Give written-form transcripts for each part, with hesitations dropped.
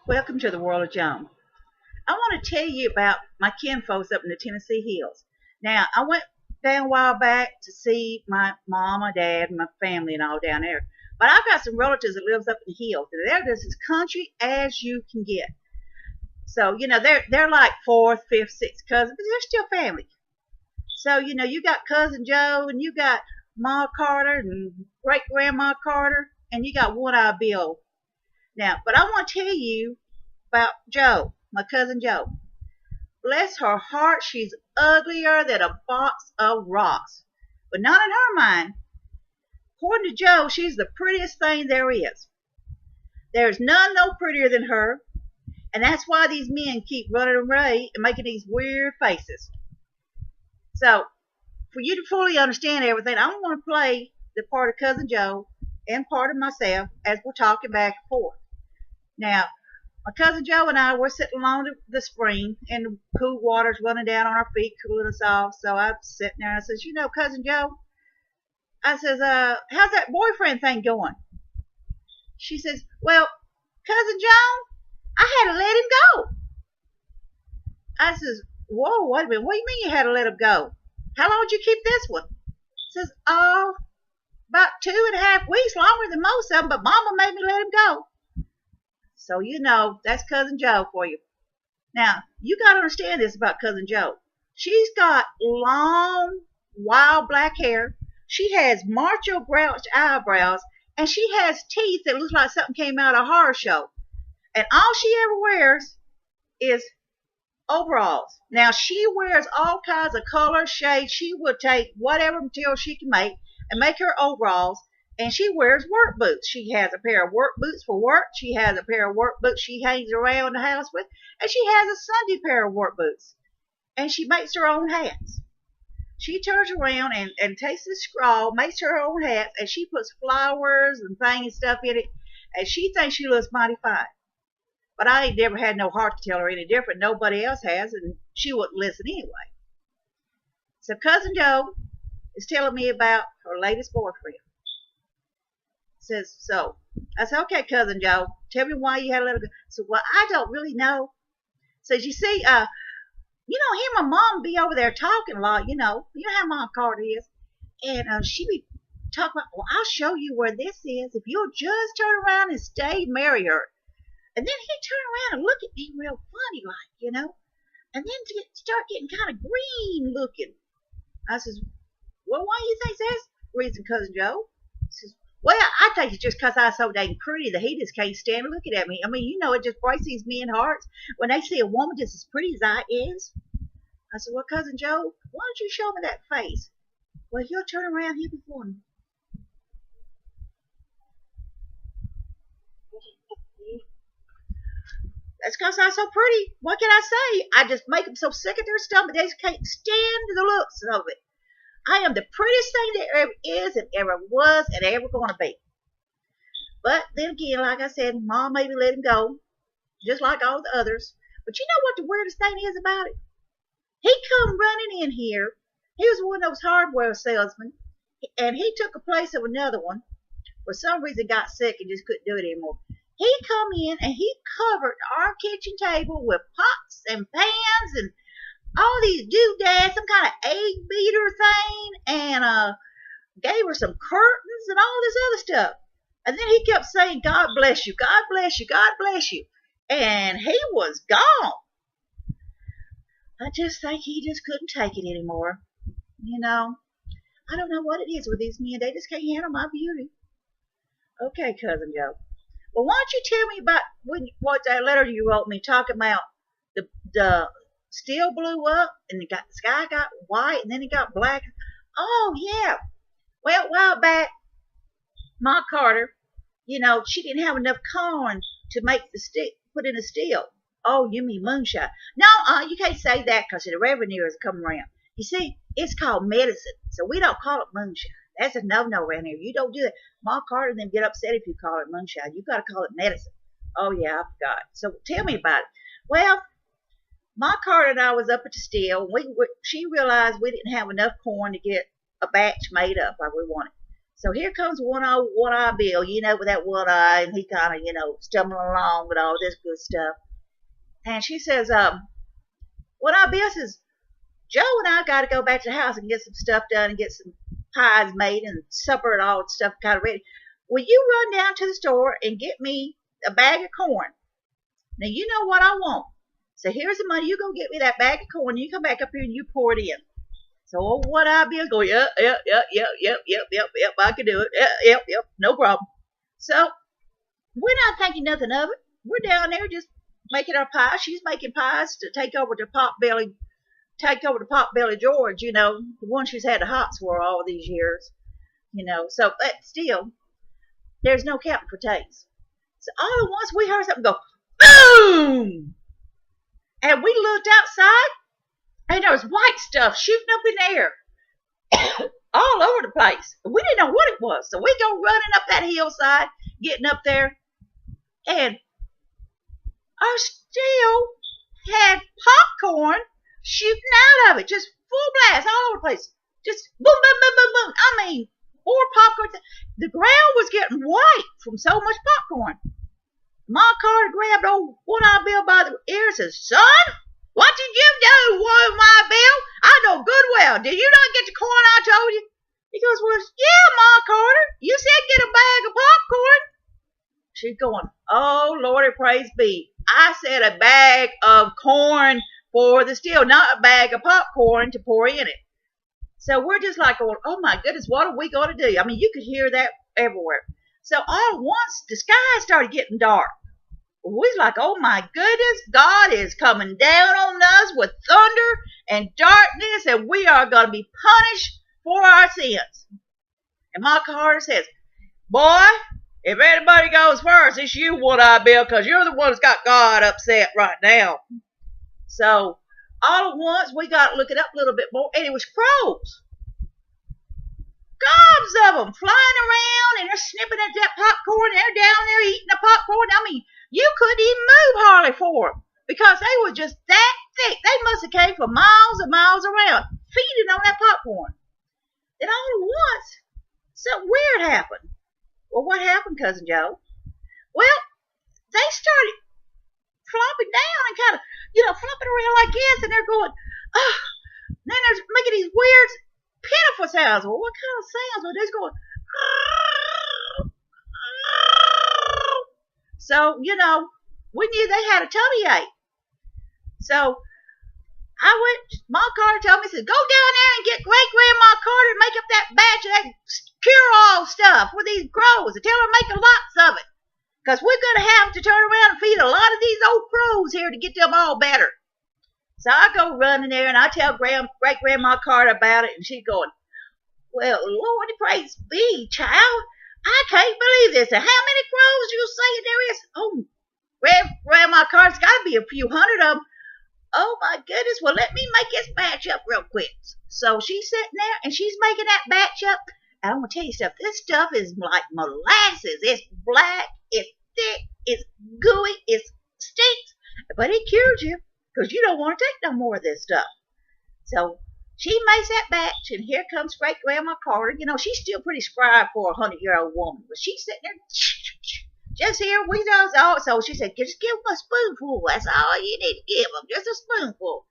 Welcome to the world of Joan. I want to tell you about my kinfolks up in the Tennessee hills. Now, I went down a while back to see my mom, my dad, and my family and all down there. But I've got some relatives that lives up in the hills. They're just as country as you can get. So, they're like fourth, fifth, sixth cousins, but they're still family. So, you got cousin Joe, and you got Ma Carter, and great grandma Carter, and you got One-Eye Bill. Now, but I want to tell you about Joe, my cousin Joe. Bless her heart, she's uglier than a box of rocks. But not in her mind. According to Joe, she's the prettiest thing there is. There's none no prettier than her. And that's why these men keep running away and making these weird faces. So, for you to fully understand everything, I'm going to play the part of Cousin Joe and part of myself as we're talking back and forth. Now, my cousin Joe and I were sitting along the spring, and the cool water's running down on our feet, cooling us off. So I'm sitting there, and I says, Cousin Joe, I says, how's that boyfriend thing going? She says, well, Cousin Joe, I had to let him go. I says, whoa, wait a minute, what do you mean you had to let him go? How long did you keep this one? Says, oh, about 2.5 weeks, longer than most of them, but Mama made me let him go. So that's Cousin Joe for you. Now, you got to understand this about Cousin Joe. She's got long, wild black hair. She has macho grouched eyebrows, and she has teeth that looks like something came out of a horror show. And all she ever wears is overalls. Now, she wears all kinds of colors, shades. She would take whatever material she can make her overalls. And she wears work boots. She has a pair of work boots for work. She has a pair of work boots she hangs around the house with. And she has a Sunday pair of work boots. And she makes her own hats. She turns around and takes the scrawl, makes her own hats, and she puts flowers and things and stuff in it. And she thinks she looks mighty fine. But I ain't never had no heart to tell her any different. Nobody else has, and she wouldn't listen anyway. So Cousin Joe is telling me about her latest boyfriend. Says, so I said, okay, Cousin Joe, tell me why you had to let her go. So, well, I don't really know. Says, you see, him and Mom be over there talking a lot, you know how Mom Carter is. And she be talking about, well, I'll show you where this is if you'll just turn around and stay marry her. And then he'd turn around and look at me real funny like, and then start getting kind of green looking. I says, well, why do you think that's the reason, Cousin Joe? He says, well, I think it's just because I'm so dang pretty that he just can't stand looking at me. I mean, it just breaks these men's hearts when they see a woman just as pretty as I is. I said, well, Cousin Joe, why don't you show me that face? Well, he'll turn around here before me. That's because I'm so pretty. What can I say? I just make them so sick at their stomach they just can't stand the looks of it. I am the prettiest thing there ever is and ever was and ever going to be. But then again, like I said, Mom maybe let him go, just like all the others. But you know what the weirdest thing is about it? He come running in here. He was one of those hardware salesmen, and he took the place of another one. For some reason, got sick and just couldn't do it anymore. He come in and he covered our kitchen table with pots and pans and all these doodads, some kind of egg beater thing, and gave her some curtains and all this other stuff. And then he kept saying, God bless you, God bless you, God bless you. And he was gone. I just think he just couldn't take it anymore. I don't know what it is with these men. They just can't handle my beauty. Okay, Cousin Joe. Well, why don't you tell me about what that letter you wrote me talking about the steel blew up and the sky got white and then it got black. Oh, yeah. Well, a while back, Ma Carter, she didn't have enough corn to make put in the steel. Oh, you mean moonshine. No, you can't say that because the revenue is coming around. You see, it's called medicine, so we don't call it moonshine. That's a no-no around here. You don't do that. Ma Carter and them get upset if you call it moonshine. You got to call it medicine. Oh, yeah, I forgot. So tell me about it. Well, Ma Carter and I was up at the still. She realized we didn't have enough corn to get a batch made up like we wanted. So here comes one eye Bill, with that one eye, and he kind of, stumbling along with all this good stuff. And she says, one eye Bill says, Joe and I got to go back to the house and get some stuff done and get some pies made and supper and all that stuff kind of ready. Will you run down to the store and get me a bag of corn? Now, you know what I want. So here's the money. You go get me that bag of corn. You come back up here and you pour it in. So old one-eye Bill go, yep, I can do it. Yep, no problem. So we're not thinking nothing of it. We're down there just making our pies. She's making pies to take over to Potbelly George, the one she's had the hots for all these years, So, but still, there's no counting for taste. So all at once we heard something go, boom! And we looked outside, and there was white stuff shooting up in the air all over the place. We didn't know what it was. So we go running up that hillside, getting up there, and our still had popcorn shooting out of it, just full blast all over the place. Just boom, boom, boom, boom, boom. I mean, more popcorn. The ground was getting white from so much popcorn. Ma Carter grabbed old One-Eye Bill by the ear and says, son, what did you do, One-Eye Bill? I know good well. Did you not get the corn I told you? He goes, well, yeah, Ma Carter. You said get a bag of popcorn. She's going, oh, Lordy, praise be. I said a bag of corn for the still, not a bag of popcorn to pour in it. So we're just like going, oh, my goodness, what are we going to do? I mean, you could hear that everywhere. So all at once, the sky started getting dark. We was like, oh, my goodness, God is coming down on us with thunder and darkness, and we are going to be punished for our sins. And Ma Carter says, boy, if anybody goes first, it's you, One-Eye Bill, because you're the one that's got God upset right now. So all at once, we got looking up a little bit more, and it was crows. Gobs of them flying around, and they're snipping at that popcorn. They're down there eating the popcorn. I mean, you couldn't even move hardly for them because they were just that thick. They must have came for miles and miles around, feeding on that popcorn. Then all at once, something weird happened. Well, what happened, Cousin Joe? Well, they started flopping down and kind of, flopping around like this, and they're going, oh. Then they're making these weird, pitiful sounds. Well, what kind of sounds were they going? So, we knew they had a tummy ache. So Ma Carter told me, said, go down there and get Great Grandma Carter and make up that batch of that cure-all stuff for these crows and tell her to make lots of it. Because we're going to have to turn around and feed a lot of these old crows here to get them all better. So I go running there and I tell Great Grandma Carter about it, and she's going, well, Lordy, praise be, child. I can't believe this. And how many crows you say there is? Oh, Grandma Carter's got to be a few hundred of them. Oh, my goodness. Well, let me make this batch up real quick. So she's sitting there, and she's making that batch up. And I'm going to tell you stuff. This stuff is like molasses. It's black. It's thick. It's gooey. It stinks. But it cures you because you don't want to take no more of this stuff. So she makes that batch, and here comes Great Grandma Carter. She's still pretty spry for a 100-year-old woman. But she's sitting there. Just here, we know all. So she said, just give them a spoonful. That's all you need to give them, just a spoonful.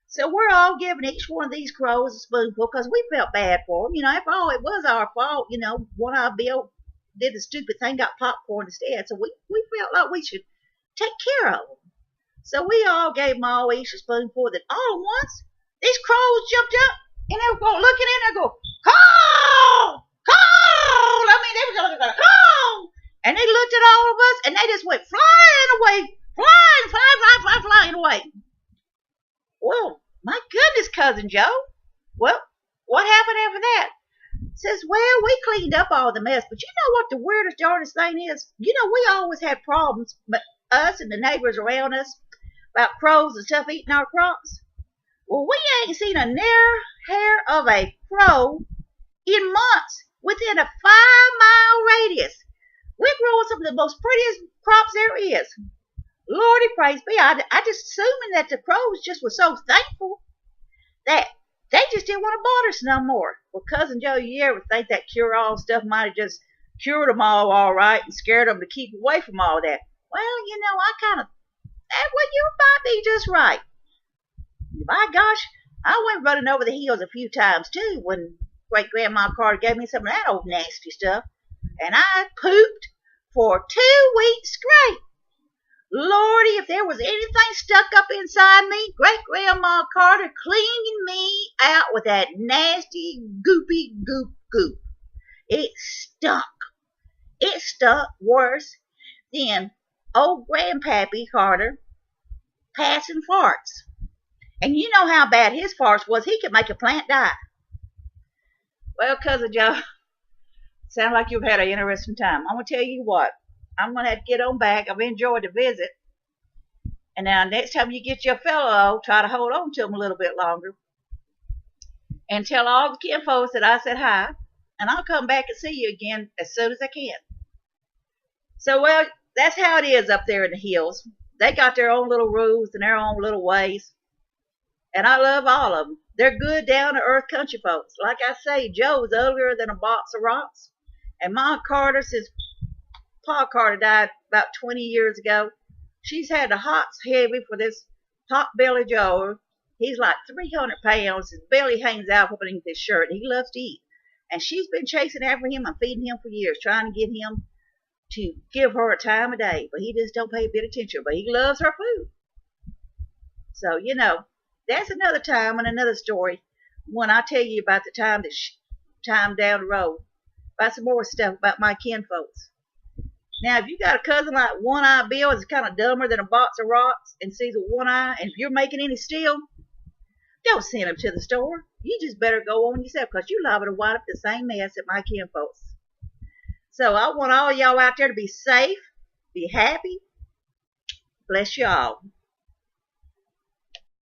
So we're all giving each one of these crows a spoonful because we felt bad for them. After all, it was our fault. One-Eye Bill did the stupid thing, got popcorn instead. So we felt like we should take care of them. So we all gave them all each a spoonful. Then all at once, these crows jumped up and they were going looking in there, go, call, call. I mean, they were going to go, call. And they looked at all of us, and they just went flying away, flying away. Well, my goodness, Cousin Joe. Well, what happened after that? Says, well, we cleaned up all the mess, but you know what the weirdest, darndest thing is? We always had problems, but us and the neighbors around us, about crows and stuff eating our crops. Well, we ain't seen a near hair of a crow in months within a 5-mile radius. We're growing some of the most prettiest crops there is. Lordy, praise be. I just assuming that the crows just were so thankful that They just didn't want to bother us no more. Well, Cousin Joe, you ever think that cure-all stuff might have just cured them all right and scared them to keep away from all that? Well, I kind of, well, you might be just right. My gosh, I went running over the hills a few times too when great grandma Carter gave me some of that old nasty stuff, and I pooped for 2 weeks straight. Lordy, if there was anything stuck up inside me, great grandma Carter cleaned me out with that nasty goopy goop. It stunk. It stunk worse than old grandpappy Carter passing farts. And you know how bad his farts was. He could make a plant die. Well, Cousin Joe, sound like you've had an interesting time. I'm going to tell you what. I'm going to have to get on back. I've enjoyed the visit. And now next time you get your fellow, try to hold on to him a little bit longer. And tell all the kinfolks that I said hi. And I'll come back and see you again as soon as I can. So, well, that's how it is up there in the hills. They got their own little rules and their own little ways. And I love all of them. They're good down-to-earth country folks. Like I say, Joe's uglier than a box of rocks. And Ma Carter, since Pa Carter died about 20 years ago, she's had the hots heavy for this pot-belly Joe. He's like 300 pounds. His belly hangs out from beneath his shirt. He loves to eat. And she's been chasing after him and feeding him for years, trying to get him to give her a time of day. But he just don't pay a bit of attention. But he loves her food. So, that's another time and another story when I tell you about the time down the road, about some more stuff about my kinfolks. Now, if you got a cousin like One-Eye Bill is kind of dumber than a box of rocks and sees a one eye, and if you're making any steel, don't send him to the store. You just better go on yourself, because you liable to wind up the same mess that my kinfolks. So I want all y'all out there to be safe, be happy. Bless y'all.